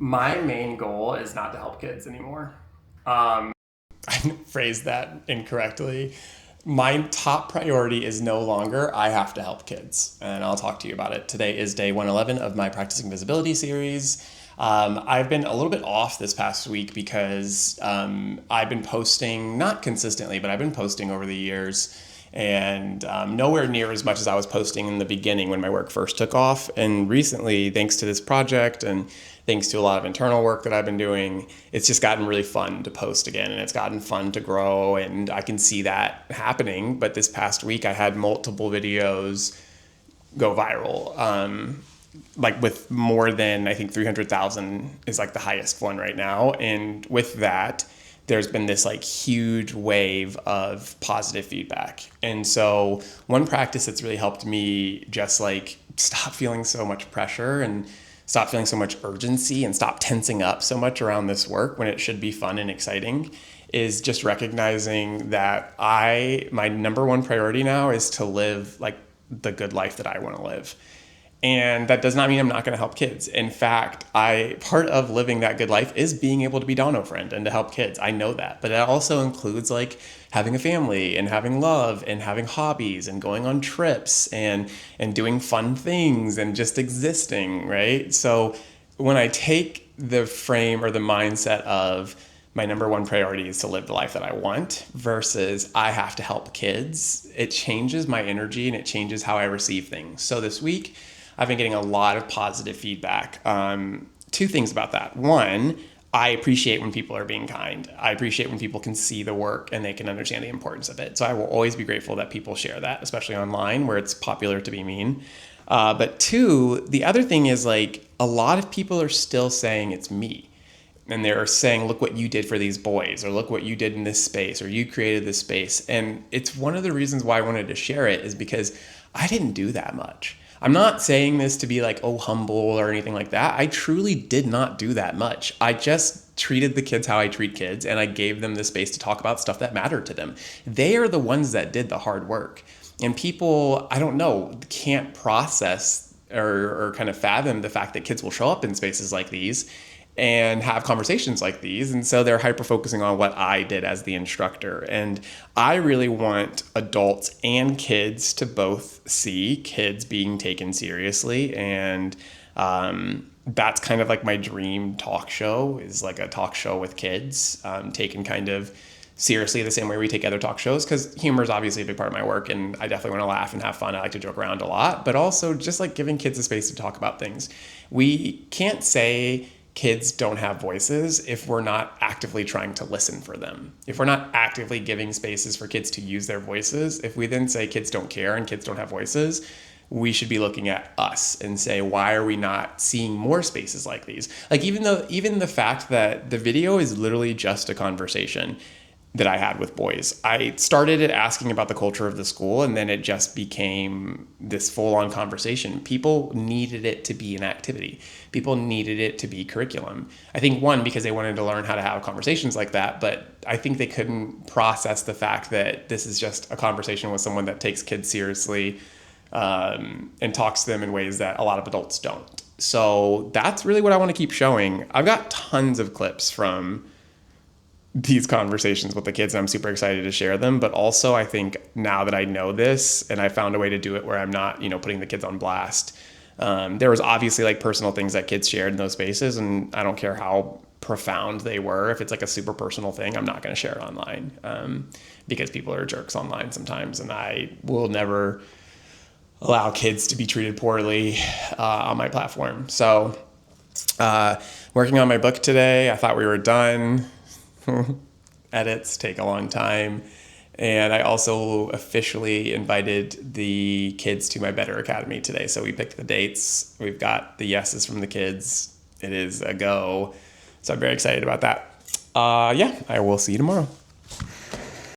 My main goal is not to help kids anymore. Um, I phrased that incorrectly. My top priority is no longer I have to help kids, and I'll talk to you about it. Today is day 111 of my Practicing Visibility series. I've been a little bit off this past week because I've been posting, not consistently, but I've been posting over the years, and nowhere near as much as I was posting in the beginning when my work first took off. And recently, thanks to this project and thanks to a lot of internal work that I've been doing, it's just gotten really fun to post again, and it's gotten fun to grow, and I can see that happening. But this past week, I had multiple videos go viral. Like with more than, I think, 300,000 is like the highest one right now. And with that, there's been this like huge wave of positive feedback. And so one practice that's really helped me just like stop feeling so much pressure and stop feeling so much urgency and stop tensing up so much around this work when it should be fun and exciting is just recognizing that my number one priority now is to live like the good life that I want to live. And that does not mean I'm not going to help kids. In fact, part of living that good life is being able to be Dono friend and to help kids. I know that, but it also includes like having a family and having love and having hobbies and going on trips and doing fun things and just existing, right? So when I take the frame or the mindset of my number one priority is to live the life that I want versus I have to help kids, it changes my energy and it changes how I receive things. So this week, I've been getting a lot of positive feedback. Two things about that. One, I appreciate when people are being kind. I appreciate when people can see the work and they can understand the importance of it. So I will always be grateful that people share that, especially online where it's popular to be mean. But two, the other thing is like a lot of people are still saying it's me. And they're saying, look what you did for these boys, or look what you did in this space, or you created this space. And it's one of the reasons why I wanted to share it is because I didn't do that much. I'm not saying this to be like, oh, humble or anything like that. I truly did not do that much. I just treated the kids how I treat kids, and I gave them the space to talk about stuff that mattered to them. They are the ones that did the hard work. And people, I don't know, can't process or kind of fathom the fact that kids will show up in spaces like these and have conversations like these. And so they're hyper focusing on what I did as the instructor. And I really want adults and kids to both see kids being taken seriously. And that's kind of like my dream talk show, is like a talk show with kids, taken kind of seriously the same way we take other talk shows, because humor is obviously a big part of my work and I definitely want to laugh and have fun. I like to joke around a lot, but also just like giving kids a space to talk about things. We can't say kids don't have voices if we're not actively trying to listen for them. If we're not actively giving spaces for kids to use their voices, if we then say kids don't care and kids don't have voices, we should be looking at us and say, why are we not seeing more spaces like these? Like even the fact that the video is literally just a conversation that I had with boys. I started it asking about the culture of the school, and then it just became this full-on conversation. People needed it to be an activity. People needed it to be curriculum. I think one, because they wanted to learn how to have conversations like that, but I think they couldn't process the fact that this is just a conversation with someone that takes kids seriously, and talks to them in ways that a lot of adults don't. So that's really what I want to keep showing. I've got tons of clips from these conversations with the kids, and I'm super excited to share them. But also, I think now that I know this and I found a way to do it where I'm not, putting the kids on blast, there was obviously like personal things that kids shared in those spaces, and I don't care how profound they were. If it's like a super personal thing, I'm not going to share it online, because people are jerks online sometimes, and I will never allow kids to be treated poorly on my platform. So, working on my book today. I thought we were done. Edits take a long time. And I also officially invited the kids to my Better Academy today. So we picked the dates. We've got the yeses from the kids. It is a go. So I'm very excited about that. Yeah, I will see you tomorrow.